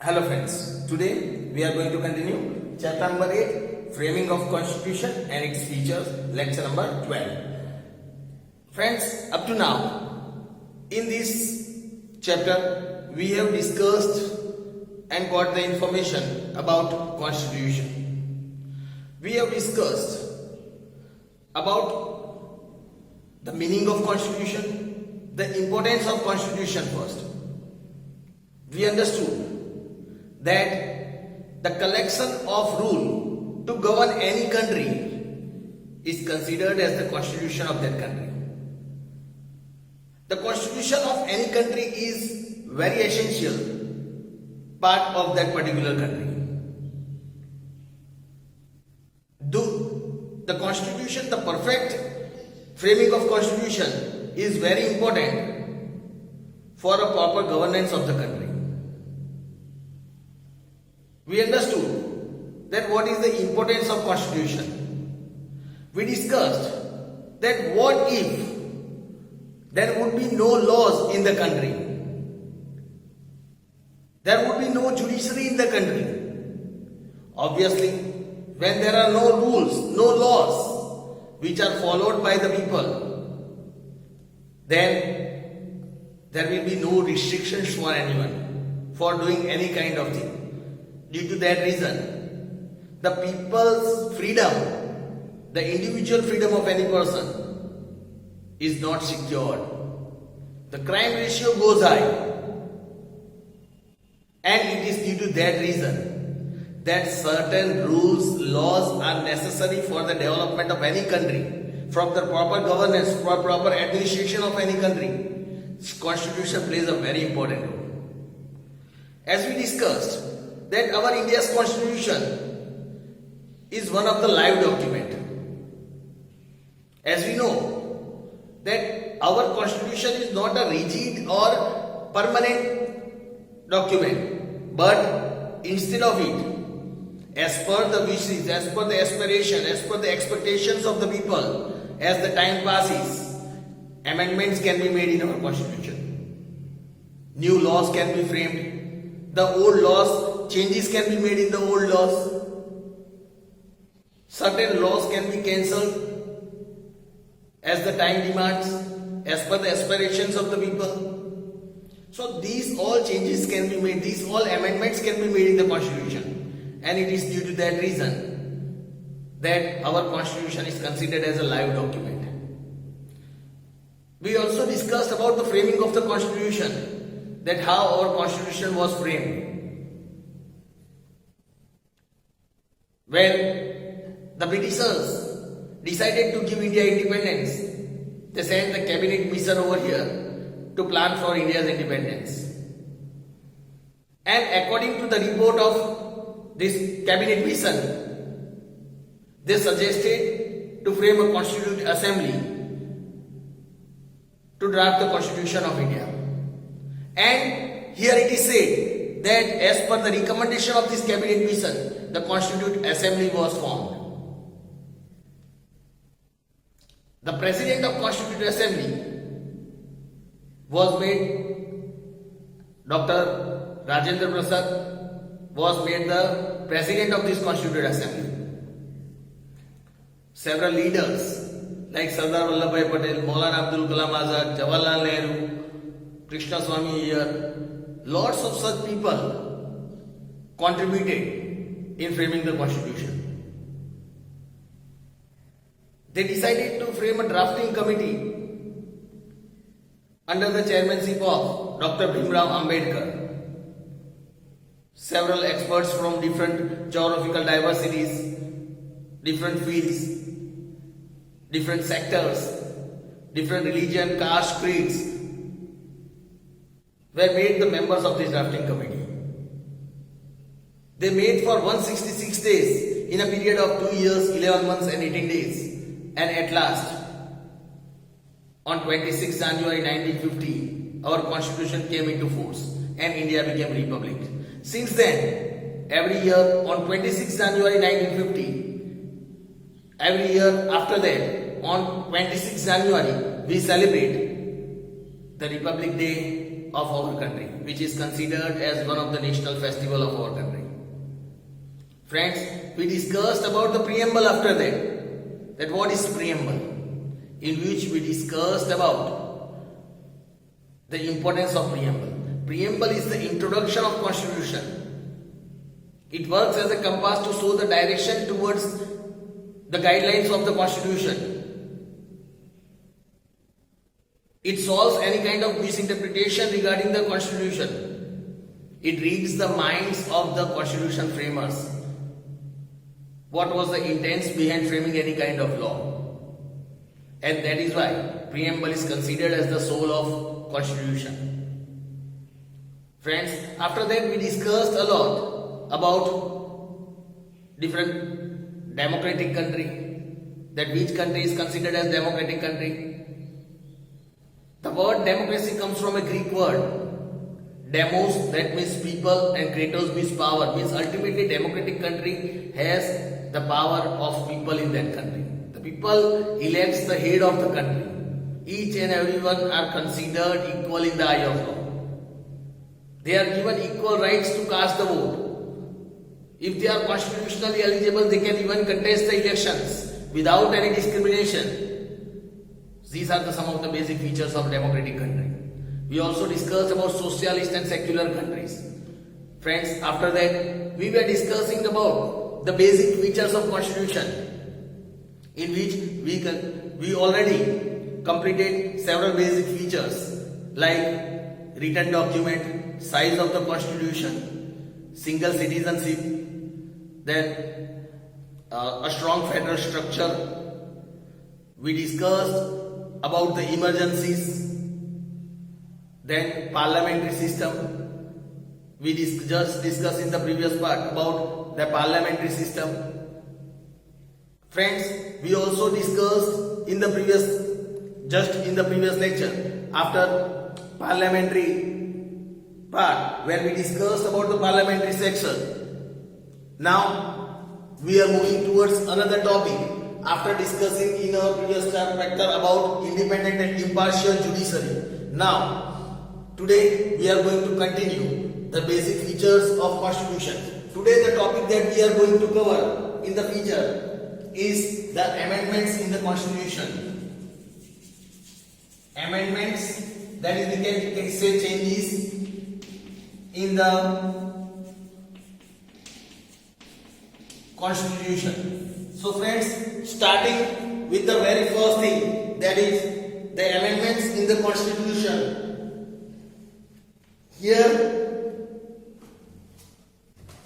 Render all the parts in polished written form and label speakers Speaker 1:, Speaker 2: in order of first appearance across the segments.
Speaker 1: Hello friends, today we are going to continue chapter number 8, Framing of Constitution and its features, lecture number 12. Friends, up to now, in this chapter, we have discussed and got the information about Constitution. We have discussed about the meaning of Constitution, the importance of Constitution first. We understood that the collection of rule to govern any country is considered as the constitution of that country. The constitution of any country is very essential part of that particular country. The constitution, the perfect framing of constitution is very important for a proper governance of the country. We understood that what is the importance of constitution. We discussed that what if there would be no laws in the country, there would be no judiciary in the country. Obviously, when there are no rules, no laws which are followed by the people, then there will be no restrictions for anyone for doing any kind of thing. Due to that reason, the people's freedom, the individual freedom of any person is not secured. The crime ratio goes high. And it is due to that reason that certain rules, laws are necessary for the development of any country, from the proper governance, for proper administration of any country. Constitution plays a very important role. As we discussed, that our India's constitution is one of the live document. As we know that our constitution is not a rigid or permanent document, but instead of it, as per the wishes, as per the aspiration, as per the expectations of the people, as the time passes, amendments can be made in our constitution. New laws can be framed. The old laws, changes can be made in the old laws. Certain laws can be cancelled as the time demands, as per the aspirations of the people. So these all changes can be made, these all amendments can be made in the constitution. And it is due to that reason that our constitution is considered as a live document. We also discussed about the framing of the constitution, that how our constitution was framed. When the Britishers decided to give India independence, they sent the cabinet mission over here to plan for India's independence. And according to the report of this cabinet mission, they suggested to frame a constituent assembly to draft the constitution of India. And here it is said that as per the recommendation of this cabinet mission, the Constituent Assembly was formed. The President of Constituent Assembly was made, Dr. Rajendra Prasad was made the President of this Constituent Assembly. Several leaders like Sardar Vallabhbhai Patel, Maulana Abdul Kalam Azad, Jawaharlal Nehru, Krishna Swami Iyer, lots of such people contributed in framing the constitution. They decided to frame a drafting committee under the chairmanship of Dr. Bhimrao Ambedkar. Several experts from different geographical diversities, different fields, different sectors, different religion, caste, creeds, were made the members of this drafting committee. They made for 166 days in a period of 2 years, 11 months and 18 days. And at last, on 26 January 1950, our constitution came into force and India became a republic. Since then, every year on 26 January 1950, every year after that, on 26 January, we celebrate the Republic Day of our country, which is considered as one of the national festival of our country. Friends, we discussed about the preamble after that what is preamble, in which we discussed about the importance of preamble. Preamble is the introduction of constitution. It works as a compass to show the direction towards the guidelines of the constitution. It solves any kind of misinterpretation regarding the constitution. It reads the minds of the constitution framers. What was the intent behind framing any kind of law? And that is why preamble is considered as the soul of constitution. Friends, after that we discussed a lot about different democratic country, that which country is considered as democratic country. The word democracy comes from a Greek word, demos, that means people, and kratos means power, means ultimately democratic country has the power of people in that country. The people elects the head of the country. Each and everyone are considered equal in the eye of law. They are given equal rights to cast the vote. If they are constitutionally eligible, they can even contest the elections without any discrimination. These are some of the basic features of democratic country. We also discussed about socialist and secular countries. Friends, after that, we were discussing about the basic features of constitution, in which we already completed several basic features like written document, size of the constitution, single citizenship, then a strong federal structure. We discussed about the emergencies, then parliamentary system. We just discussed in the previous part about the parliamentary system. Friends, we also discussed in the previous lecture after parliamentary part, where we discussed about the parliamentary section. Now we are moving towards another topic. After discussing in our previous chapter about independent and impartial judiciary. Now, today we are going to continue the basic features of constitution. Today the topic that we are going to cover in the feature is the amendments in the constitution. Amendments, that is we can say changes in the constitution. So friends, starting with the very first thing, that is the amendments in the constitution. Here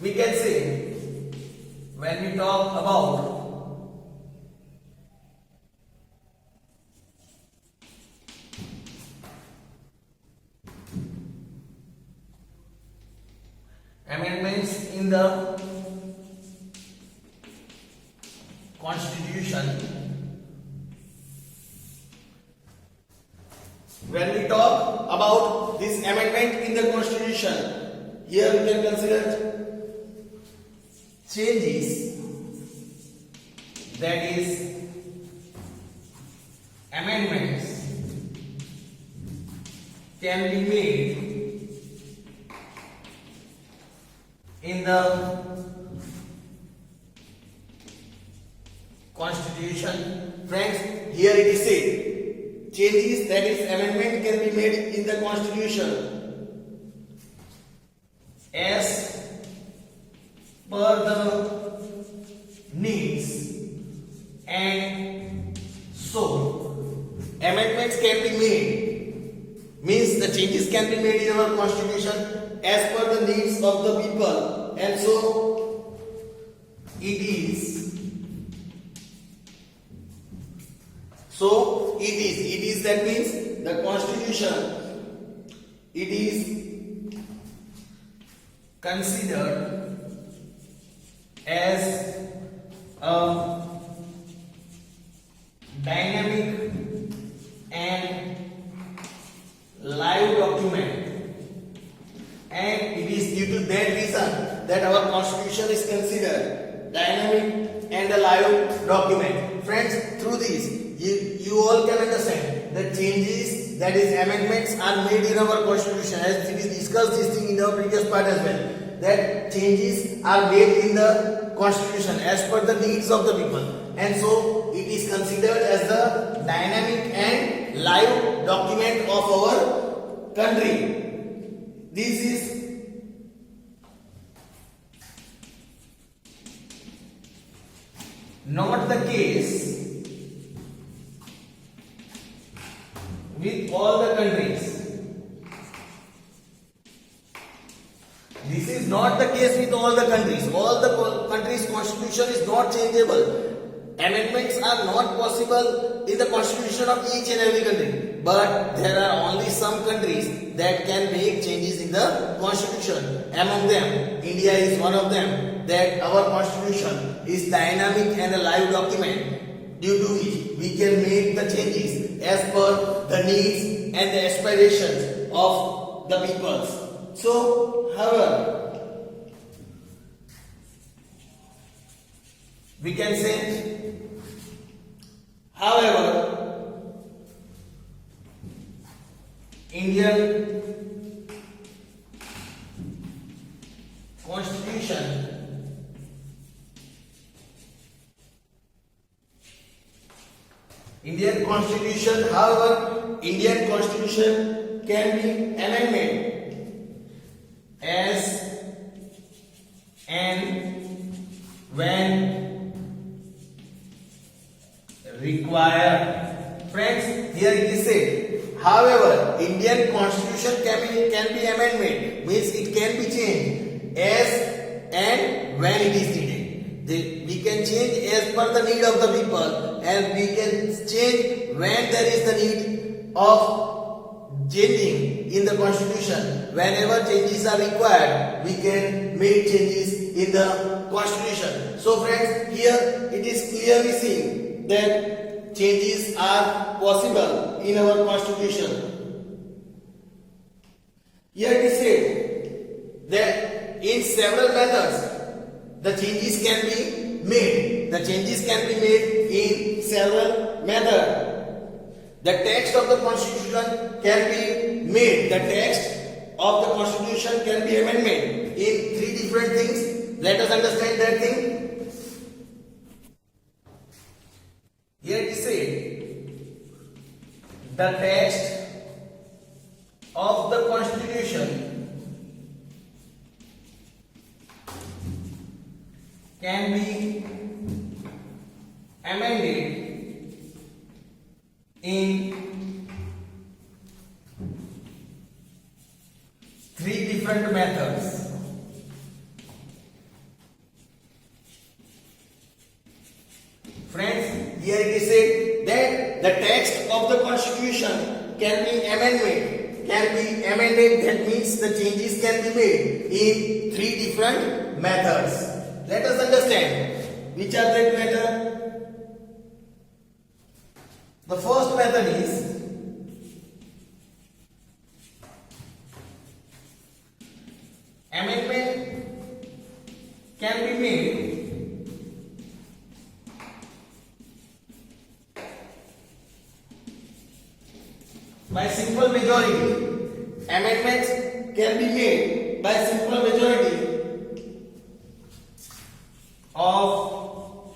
Speaker 1: we can say, when we talk about amendments in the constitution, when we talk about this amendment in the constitution, here we can consider changes, that is amendments can be made in the constitution. Friends, here it is said, changes, that is amendment, can be made in the constitution as per the needs, and so amendments can be made, means the changes can be made in our constitution as per the needs of the people, and so it is. So it is that means the constitution, it is considered as a dynamic and live document, and it is due to that reason that our constitution is considered dynamic and a live document. Friends, through this you all can understand that changes that is amendments are made in our constitution, as we discussed this thing in our previous part as well, that changes are made in the constitution as per the needs of the people, and so it is considered as the dynamic and live document of our country. This is not the case with all the countries. This is not the case with all the countries. All the countries' constitution is not changeable. Amendments are not possible in the constitution of each and every country. But there are only some countries that can make changes in the constitution. Among them, India is one of them. That our constitution is dynamic and a live document, due to which we can make the changes as per the needs and the aspirations of the peoples. So, however, we can say, however, Indian Constitution however, Indian Constitution can be amended as and when required. Friends, here it is said, however, Indian Constitution can be amended, means it can be changed as and when it is needed. We can change as per the need of the people, and we can change when there is the need of changing in the constitution. Whenever changes are required, we can make changes in the constitution. So friends, here it is clearly seen that changes are possible in our constitution. Here it is said that in several methods the changes can be made. The changes can be made in several methods. The text of the constitution can be made. The text of the constitution can be amended in three different things. Let us understand that thing. Here it is said, the text of the constitution can be amended in three different methods. Friends, here it is said that the text of the constitution can be amended. That means the changes can be made in three different methods. Let us understand which are that method. The first method is amendment can be made by simple majority. Amendments can be made by simple majority of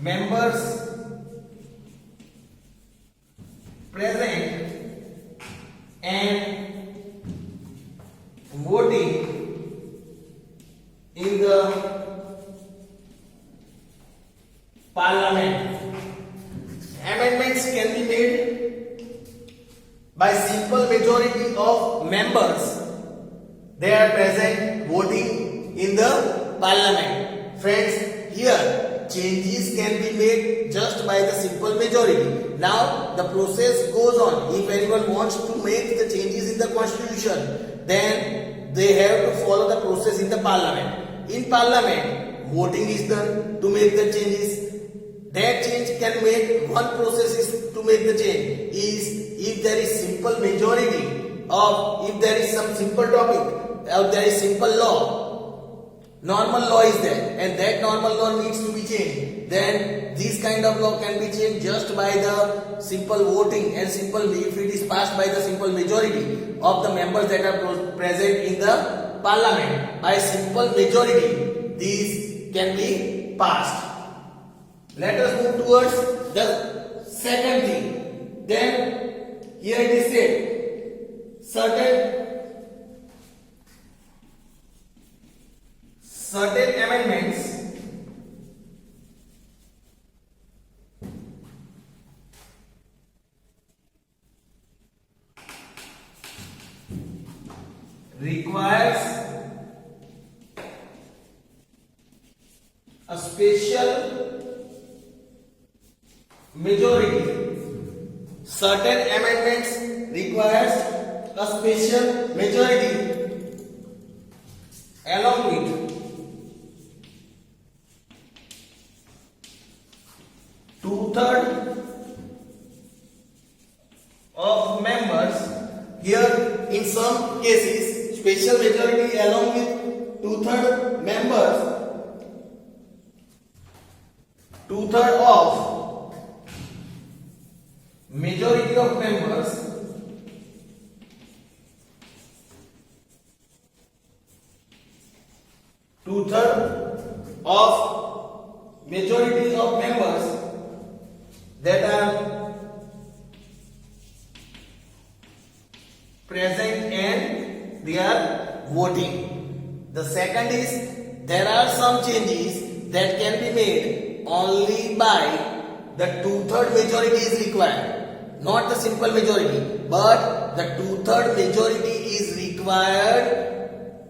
Speaker 1: members present and voting in the parliament. Amendments can be made by simple majority of members. They are present voting in the parliament. Friends, here changes can be made just by the simple majority. Now the process goes on. If anyone wants to make the changes in the constitution, then they have to follow the process in the parliament. In parliament, voting is done to make the changes. That change can make, one process is to make the change is if there is simple majority, or if there is some simple topic, or there is simple law. normal law is there and that normal law needs to be changed, then this kind of law can be changed just by the simple voting and simple, if it is passed by the simple majority of the members that are present in the parliament. By simple majority these can be passed. Let us move towards the second thing. Then here it is said certain amendments requires a special majority. Certain amendments requires a special majority along with 2/3 of members. Here in some cases special majority along with 2/3 members, 2/3 of majority of members of majority of members that are present and they are voting. The second is there are some changes that can be made only by the 2/3 majority is required, not the simple majority, but the 2/3 majority is required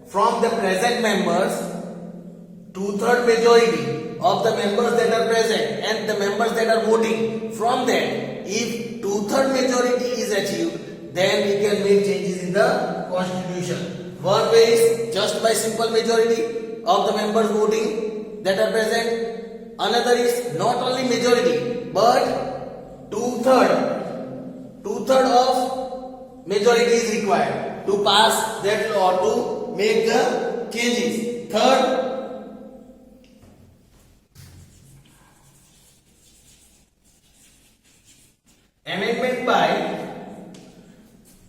Speaker 1: from the present members. 2/3 majority of the members that are present and the members that are voting, from that if 2/3 majority is achieved, then we can make changes in the constitution. One way is just by simple majority of the members voting that are present. Another is not only majority but 2/3 of majority is required to pass that law, to make the changes. Third, amendment by,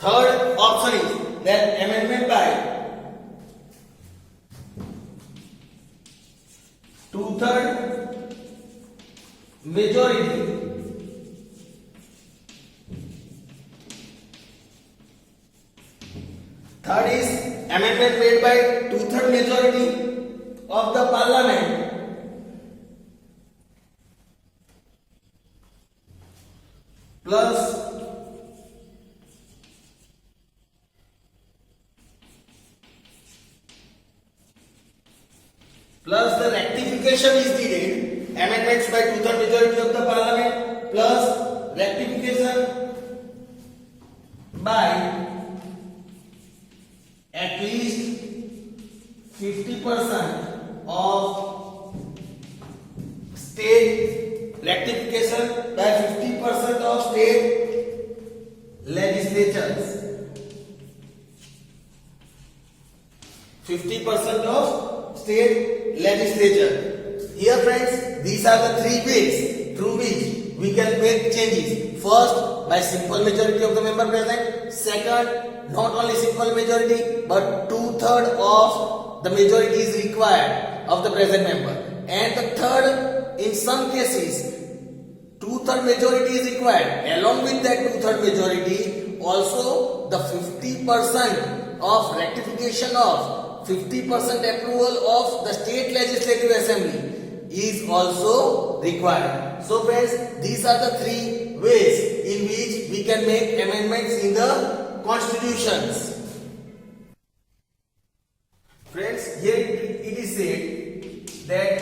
Speaker 1: third option is that amendment by 2/3 majority third is amendment made by 2/3 majority of the parliament plus the rectification is needed. Amendments by 2/3 majority of the parliament plus rectification by at least 50% of state, rectification by 50% of state legislatures. 50% of state legislature. Here friends, these are the three ways through which we can make changes. First, by simple majority of the member present. Second, not only simple majority but 2/3 of the majority is required of the present member. And the third, in some cases 2/3 majority is required. Along with that 2/3 majority, also the 50% of rectification of 50% approval of the state legislative assembly is also required. So friends, these are the three ways in which we can make amendments in the constitutions. Friends, here it is said that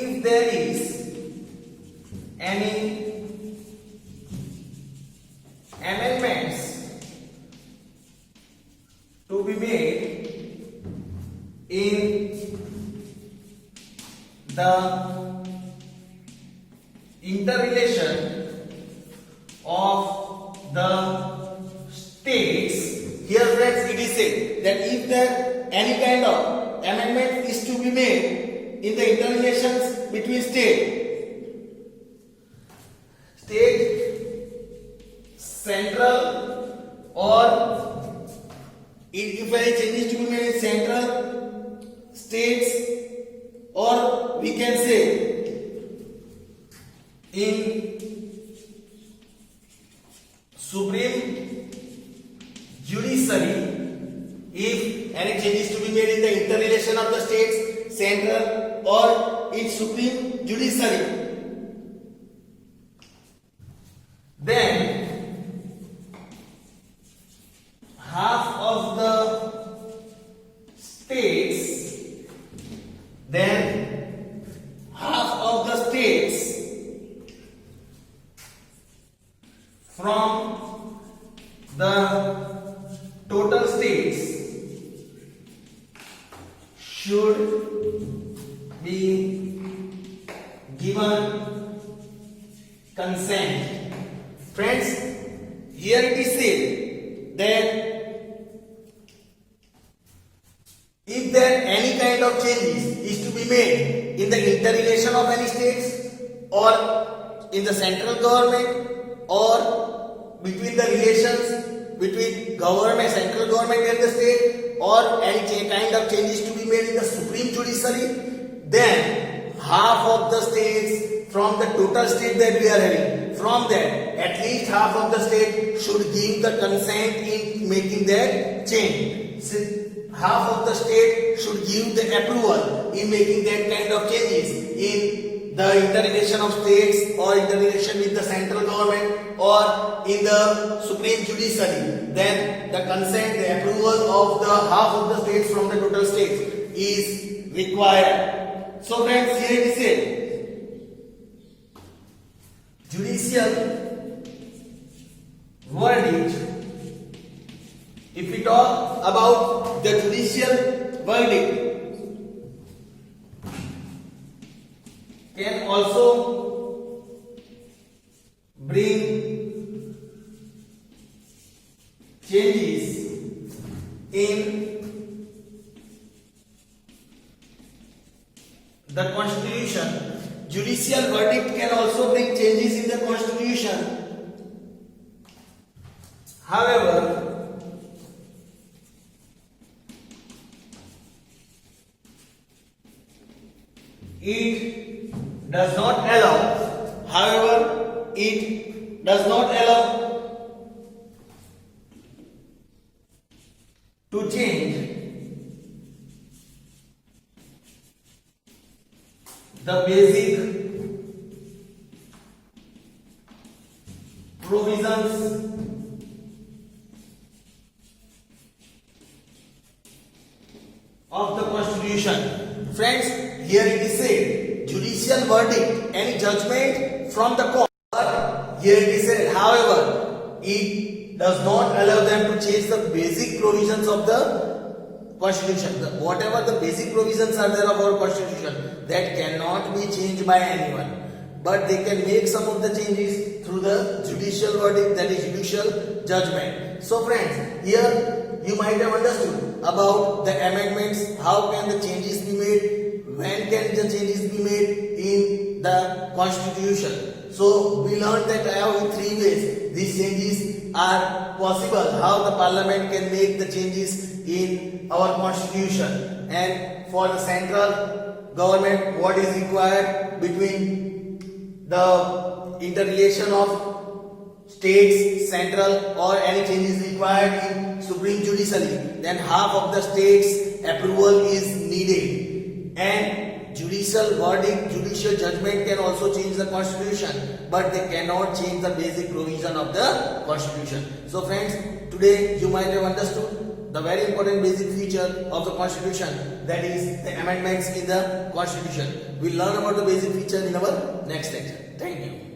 Speaker 1: if there is any amendments to be made in the interrelation of the states. Here friends, it is said that if there any kind of amendment is to be made in the interrelations between state, central, or if any changes to be made in central, states, or we can say in Supreme Judiciary, if any changes to be made in the interrelation of the states, central, or in Supreme Judiciary, then half of the states, from the total states should be given consent. Friends, here it is said that if there any kind of changes is to be made in the interrelation of any states or in the central government or between the relations between government, central government and the state, or any kind of changes to be made in the Supreme Judiciary, then half of the states from the total state that we are having, from that at least half of the state should give the consent in making that change. Half of the state should give the approval in making that kind of changes in the interrelation of states or interrelation with the central government or in the Supreme Judiciary. Then the consent, the approval of the half of the states from the total states is required. So friends, here it is said, judicial verdict. If we talk about the judicial verdict, can also bring changes in the Constitution. Judicial verdict can also bring changes in the Constitution. However, it does not allow to change the basic provisions of the Constitution. Friends, here it is said, judicial verdict, any judgment from the court. Here it is said, however, it does not allow them to change the basic provisions of the Constitution. Whatever the basic provisions are there of our Constitution, that cannot be changed by anyone. But they can make some of the changes through the judicial verdict, that is judicial judgment. So friends, here you might have understood about the amendments, how can the changes be made, when can the changes be made in the Constitution. So we learned that how in 3 ways these changes are possible, how the Parliament can make the changes in our Constitution, and for the central government what is required between the interrelation of states, central, or any changes required in Supreme Judiciary, then half of the states approval is needed. And judicial verdict, judicial judgment can also change the Constitution, but they cannot change the basic provision of the Constitution. So friends, today you might have understood the very important basic feature of the Constitution, that is the amendments in the Constitution. We'll learn about the basic feature in our next lecture. Thank you.